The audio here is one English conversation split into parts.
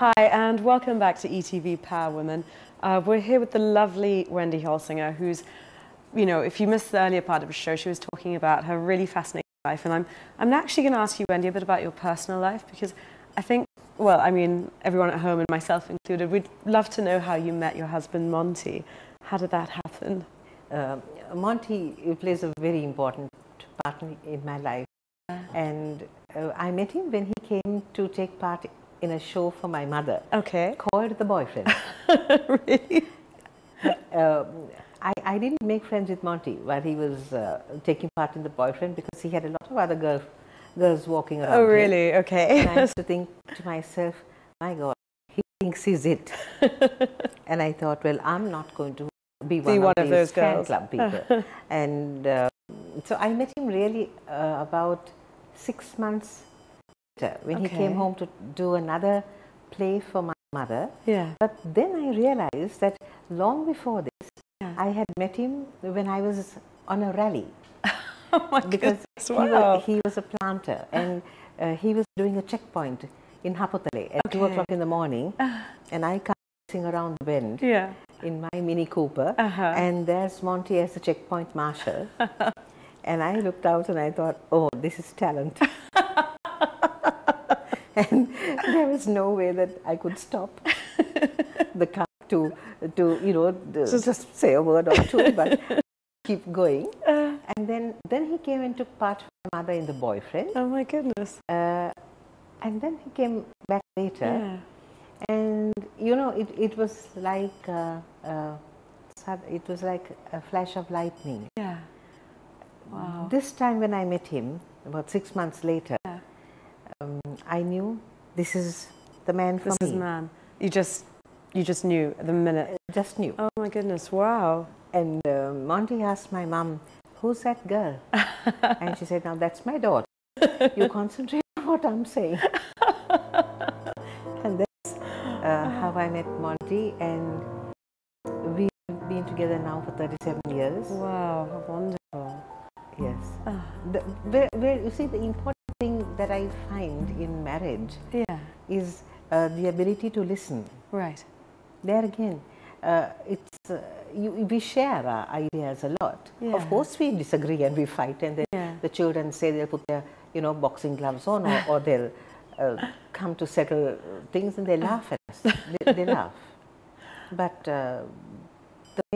Hi, and welcome back to ETV Power Women. We're here with the lovely Wendy Holsinger, who's, you know, if you missed the earlier part of the show, she was talking about her really fascinating life. And I'm actually going to ask you, Wendy, a bit about your personal life, because I think, well, I mean, everyone at home and myself included, we'd love to know how you met your husband, Monty. How did that happen? Monty plays a very important part in my life. And I met him when he came to take part in a show for my mother, called The Boyfriend. Really? I didn't make friends with Monty while he was taking part in The Boyfriend, because he had a lot of other girls walking around. Oh, really? Him. Okay. And I used to think to myself, my God, he thinks he's it. And I thought, well, I'm not going to be one of those fan club people. And so I met him really about 6 months later, when he came home to do another play for my mother. Yeah. But then I realized that long before this, I had met him when I was on a rally. Oh my because goodness, he was a planter, and he was doing a checkpoint in Hapotale at 2 o'clock in the morning, and I come racing around the bend in my Mini Cooper, and there's Monty as the checkpoint marshal. And I looked out and I thought, oh, this is talent. And there was no way that I could stop the car to you know, just say a word or two, but keep going. And then he came and took part for my mother in The Boyfriend. Oh my goodness. And then he came back later. And you know, it was like a flash of lightning. Yeah. Wow. This time when I met him, about 6 months later, I knew this is the man for me. This is the man. You just knew the minute. Just knew. Oh my goodness! Wow. And Monty asked my mum, "Who's that girl?" And she said, "Now that's my daughter. You concentrate on what I'm saying." And that's how I met Monty, and we've been together now for 37 years. Wow, how wonderful. Yes. You see, the important thing that I find in marriage is the ability to listen. Right. There again, we share our ideas a lot. Yeah. Of course, we disagree and we fight, and then the children say they'll put their, you know, boxing gloves on, or they'll come to settle things, and they laugh at us. They laugh. But the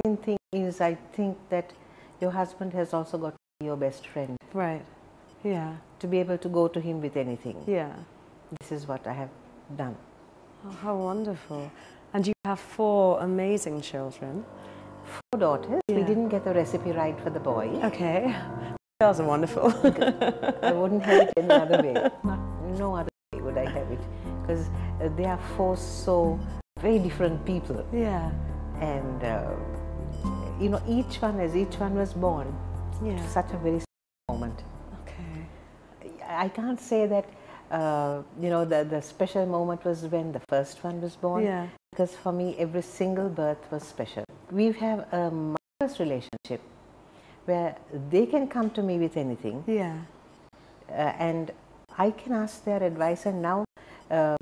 main thing is, I think that your husband has also got to be your best friend. Right. Yeah. To be able to go to him with anything. Yeah. This is what I have done. Oh, how wonderful. And you have 4 amazing children. 4 daughters. We didn't get the recipe right for the boy. Okay. Girls are wonderful. I wouldn't have it any other way. No other way would I have it. Because they are 4 so very different people. Yeah. And, you know, each one was born to such a very special moment. Okay. I can't say that, you know, the special moment was when the first one was born. Yeah. Because for me, every single birth was special. We have a mother's relationship where they can come to me with anything. Yeah. And I can ask their advice. And now well,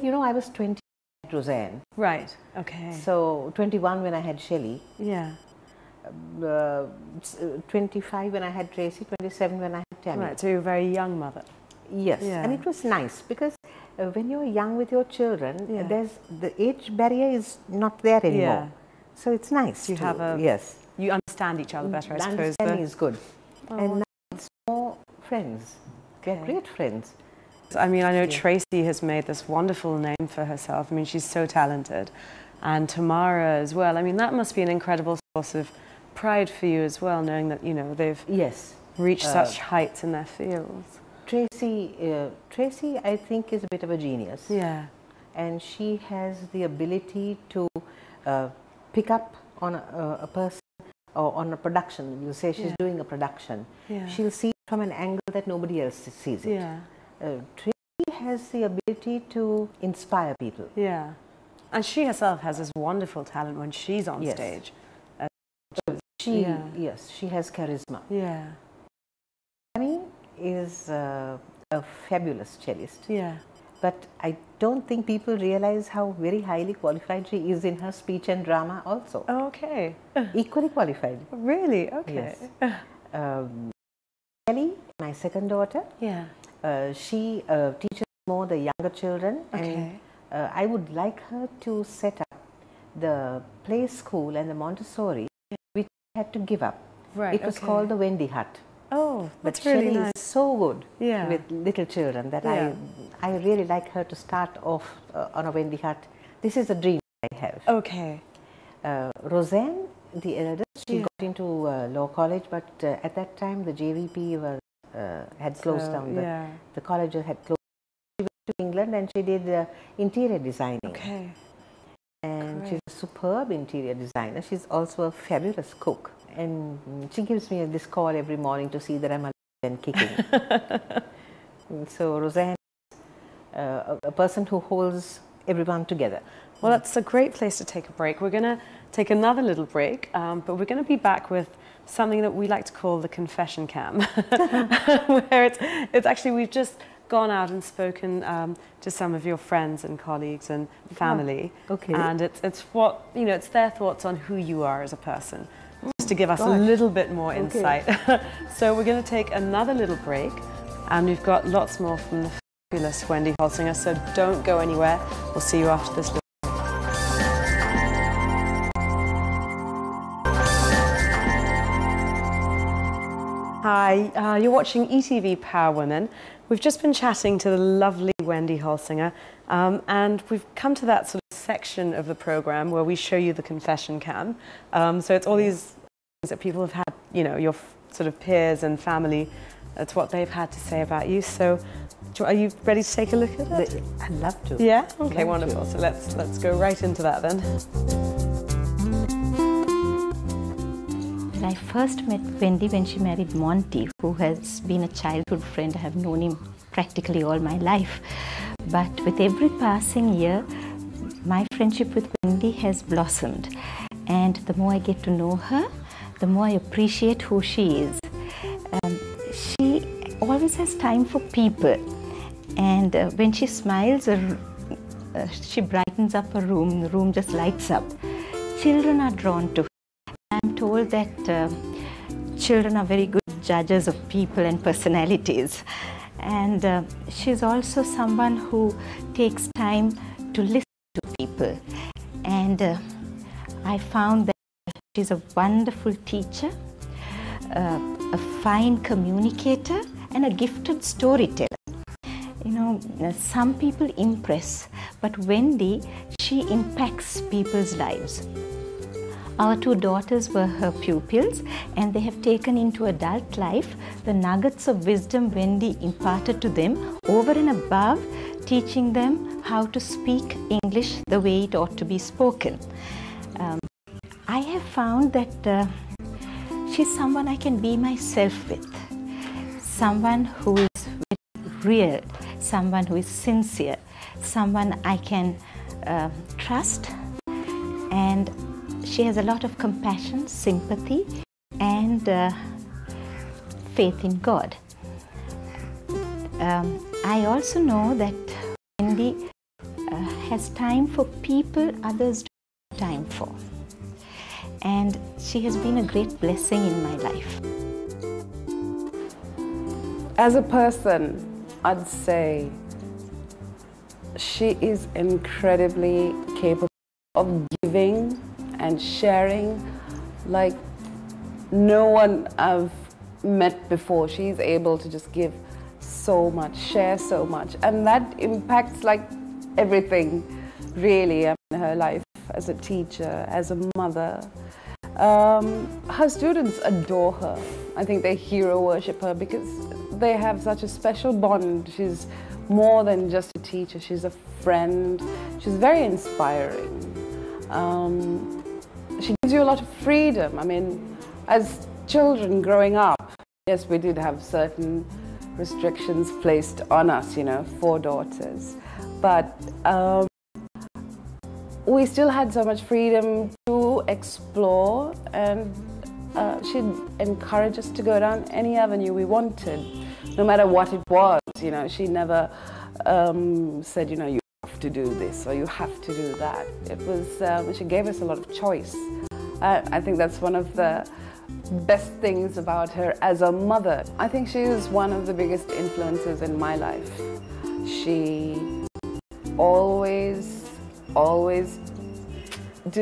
you know, I was 20 at Roseanne. Right. Okay. So 21 when I had Shelley. Yeah. 25 when I had Tracy, 27 when I had Tammy. Right, so you're a very young mother. Yes, and it was nice because when you're young with your children, the age barrier is not there anymore. So it's nice. You have a you understand each other better, I suppose. Understanding is good. And now it's more friends. They're great friends. I mean, I know Tracy has made this wonderful name for herself. I mean, she's so talented. And Tamara as well. I mean, that must be an incredible source of pride for you as well, knowing that, you know, they've reached such heights in their fields. Tracy, I think, is a bit of a genius. Yeah. And she has the ability to pick up on a person or on a production. You say she's doing a production. Yeah. She'll see it from an angle that nobody else sees it. Yeah. Tracy has the ability to inspire people. Yeah. And she herself has this wonderful talent when she's on stage. Yes, she has charisma. Yeah. Tammy is a fabulous cellist. Yeah. but I don't think people realize how very highly qualified she is in her speech and drama also. Oh, okay. Equally qualified. Really? Okay. Yes. Ellie, my second daughter, yeah. She teaches more the younger children, okay. and I would like her to set up the play school and the Montessori, which I had to give up. Right. It was called the Wendy Hut. Oh, that's but really Shelley nice. is so good Yeah. with little children that I really like her to start off on a Wendy Hut. This is a dream I have. Okay. Roseanne, the eldest, she got into law college, but at that time the JVP had closed down. The college had closed. She went to England and she did interior designing. Okay. And she's a superb interior designer. She's also a fabulous cook. And she gives me this call every morning to see that I'm alive and kicking. So Roseanne is a person who holds everyone together. Well, that's a great place to take a break. We're going to take another little break, but we're going to be back with something that we like to call the confession cam, where it's actually, we've just gone out and spoken to some of your friends and colleagues and family. Okay. And it's what, you know, it's their thoughts on who you are as a person, just to give us a little bit more insight. So we're going to take another little break, and we've got lots more from the fabulous Wendy Holsinger, so don't go anywhere. We'll see you after this little. Hi, you're watching ETV Power Women. We've just been chatting to the lovely Wendy Holsinger, and we've come to that sort of section of the program where we show you the confession cam. So it's all these things that people have had, you know, your sort of peers and family. That's what they've had to say about you. So, are you ready to take a look at it? I'd love to. Yeah. Okay. Wonderful. So let's go right into that then. I first met Wendy when she married Monty, who has been a childhood friend. I have known him practically all my life. But with every passing year, my friendship with Wendy has blossomed. And the more I get to know her, the more I appreciate who she is. She always has time for people. And when she smiles, she brightens up a room. The room just lights up. Children are drawn to her. I'm told that children are very good judges of people and personalities, and she's also someone who takes time to listen to people, and I found that she's a wonderful teacher, a fine communicator, and a gifted storyteller. You know, some people impress, but Wendy, she impacts people's lives. Our two daughters were her pupils, and they have taken into adult life the nuggets of wisdom Wendy imparted to them over and above teaching them how to speak English the way it ought to be spoken. I have found that she's someone I can be myself with, someone who is real, someone who is sincere, someone I can trust, and she has a lot of compassion, sympathy, and faith in God. I also know that Wendy has time for people others don't have time for. And she has been a great blessing in my life. As a person, I'd say she is incredibly capable of giving and sharing like no one I've met before. She's able to just give so much, share so much, and that impacts like everything really in her life as a teacher, as a mother. Her students adore her. I think they hero worship her because they have such a special bond. She's more than just a teacher, she's a friend. She's very inspiring. She gives you a lot of freedom. I mean, as children growing up, yes, we did have certain restrictions placed on us, you know, 4 daughters. But we still had so much freedom to explore, and she'd encourage us to go down any avenue we wanted, no matter what it was. You know, she never said, you know, you have to do this or you have to do that. It was, she gave us a lot of choice. I think that's one of the best things about her as a mother. I think she is one of the biggest influences in my life. She always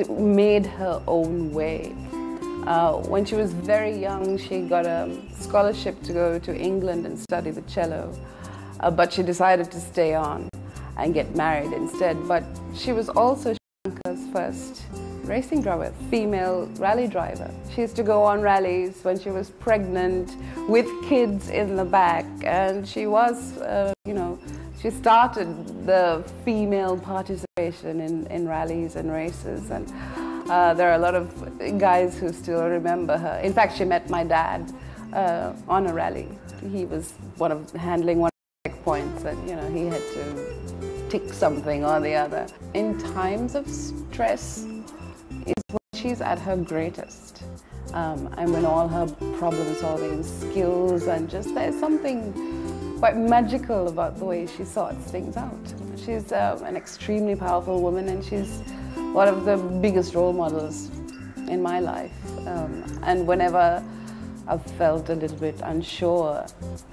made her own way. When she was very young, she got a scholarship to go to England and study the cello, but she decided to stay on and get married instead. But she was also Sri Lanka's first racing driver, female rally driver. She used to go on rallies when she was pregnant with kids in the back, and she was, you know, she started the female participation in rallies and races, and there are a lot of guys who still remember her. In fact, she met my dad on a rally. He was handling one of the checkpoints, and you know, he had to tick something or the other. In times of stress is when she's at her greatest, and when all her problem-solving skills, and just there's something quite magical about the way she sorts things out. She's an extremely powerful woman, and she's one of the biggest role models in my life. And whenever I've felt a little bit unsure,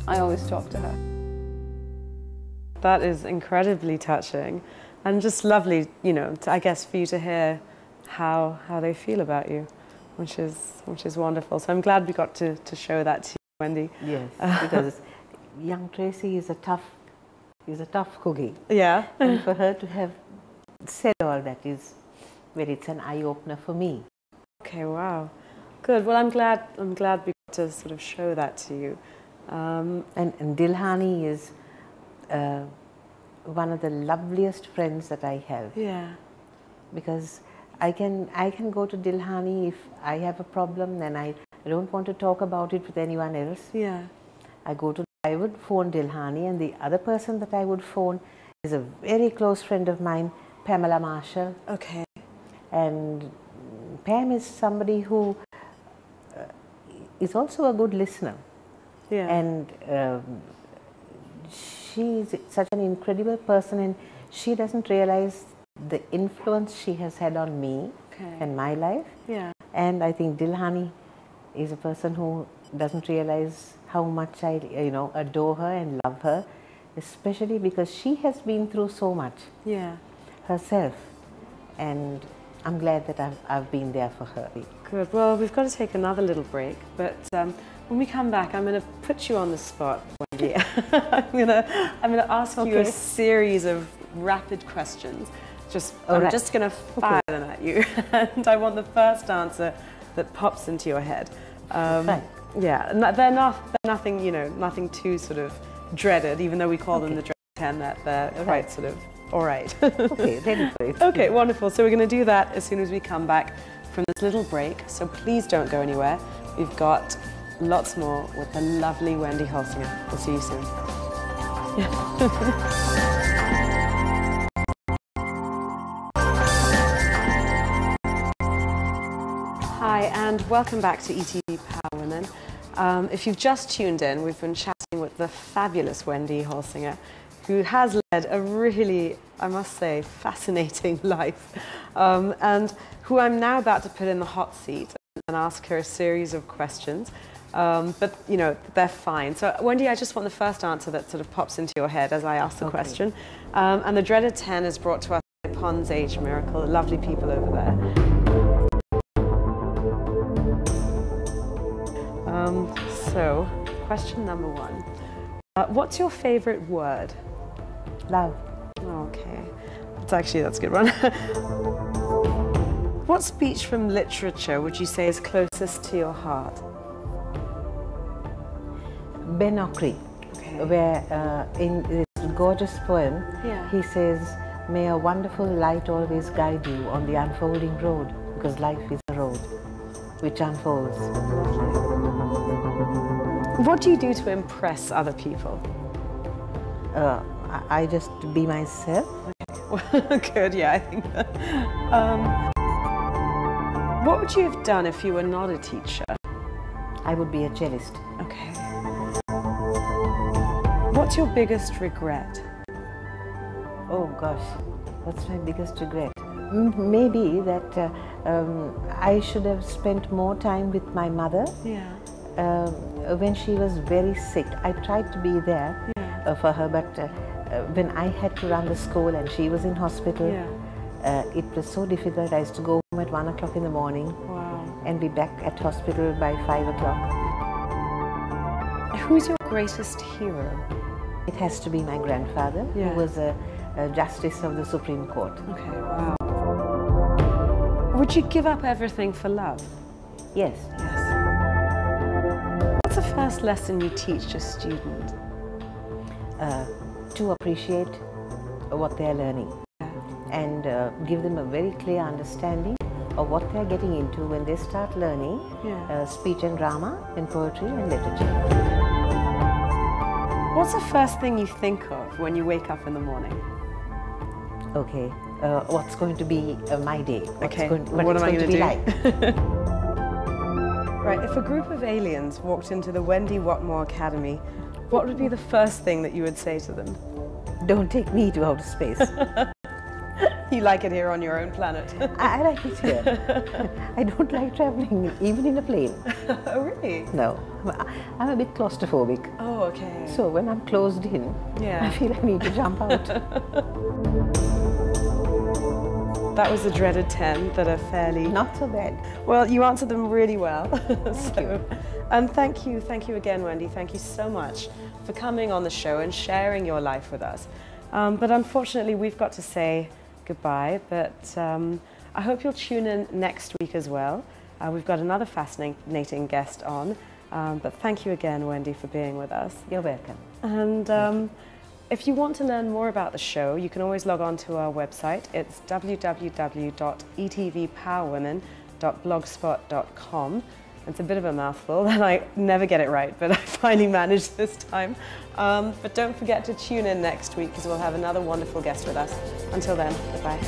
I always talk to her. That is incredibly touching, and just lovely, you know, I guess for you to hear how they feel about you, which is wonderful. So I'm glad we got to show that to you, Wendy. Yes, because young Tracy is a tough cookie. Yeah. And for her to have said all that it's an eye-opener for me. Okay, wow. Good. Well, I'm glad we got to sort of show that to you. And Dilhani is one of the loveliest friends that I have. Yeah. Because I can go to Dilhani if I have a problem and I don't want to talk about it with anyone else. Yeah. I would phone Dilhani, and the other person that I would phone is a very close friend of mine, Pamela Marshall. Okay. And Pam is somebody who is also a good listener. Yeah. And she's such an incredible person, and she doesn't realize the influence she has had on me and my life. Yeah. And I think Dilhani is a person who doesn't realize how much I, you know, adore her and love her, especially because she has been through so much herself, and I'm glad that I've been there for her. Good. Well, we've got to take another little break, but when we come back, I'm going to put you on the spot, Wendy. I'm going to ask you a series of rapid questions. I'm just going to fire them at you, and I want the first answer that pops into your head. Yeah, they're nothing, you know, nothing too sort of dreaded, even though we call them the dreaded 10, that they're quite sort of all right. Okay, ready for it. Okay, wonderful. So we're going to do that as soon as we come back from this little break. So please don't go anywhere. We've got lots more with the lovely Wendy Holsinger. We'll see you soon. Hi, and welcome back to ETV Power Women. If you've just tuned in, we've been chatting with the fabulous Wendy Holsinger, who has led a really, I must say, fascinating life, and who I'm now about to put in the hot seat and ask her a series of questions. But, you know, they're fine. So, Wendy, I just want the first answer that sort of pops into your head as I ask the question. And the dreaded 10 is brought to us by Pond's Age Miracle, lovely people over there. So, question number 1. What's your favorite word? Love. Okay. That's a good one. What speech from literature would you say is closest to your heart? Ben Okri, where in this gorgeous poem, he says, "May a wonderful light always guide you on the unfolding road, because life is a road which unfolds." What do you do to impress other people? I just be myself. Okay. Good, yeah, I think that. What would you have done if you were not a teacher? I would be a cellist. Okay. What's your biggest regret? Oh gosh, what's my biggest regret? Maybe that I should have spent more time with my mother. Yeah. When she was very sick, I tried to be there for her, but when I had to run the school and she was in hospital, it was so difficult. I used to go home at 1 o'clock in the morning and be back at hospital by 5 o'clock. Who's your greatest hero? It has to be my grandfather, who was a Justice of the Supreme Court. Okay, wow. Would you give up everything for love? Yes. Yes. What's the first lesson you teach a student? To appreciate what they are learning and give them a very clear understanding of what they are getting into when they start learning speech and drama and poetry and literature. What's the first thing you think of when you wake up in the morning? Okay, what's going to be my day? What am I going to be like? Right, if a group of aliens walked into the Wendy Watmore Academy, what would be the first thing that you would say to them? Don't take me to outer space. You like it here on your own planet? I like it here. I don't like traveling, even in a plane. Oh, really? No, I'm a bit claustrophobic. Oh, okay. So when I'm closed in, I feel I need to jump out. That was the dreaded 10 that are fairly... Not so bad. Well, you answered them really well. Thank you. And thank you again, Wendy. Thank you so much for coming on the show and sharing your life with us. But unfortunately, we've got to say goodbye, but I hope you'll tune in next week as well. We've got another fascinating guest on, but thank you again, Wendy, for being with us. You're welcome. And if you want to learn more about the show, you can always log on to our website. It's www.etvpowerwomen.blogspot.com. It's a bit of a mouthful, and I never get it right, but I finally managed this time. But don't forget to tune in next week because we'll have another wonderful guest with us. Until then, goodbye.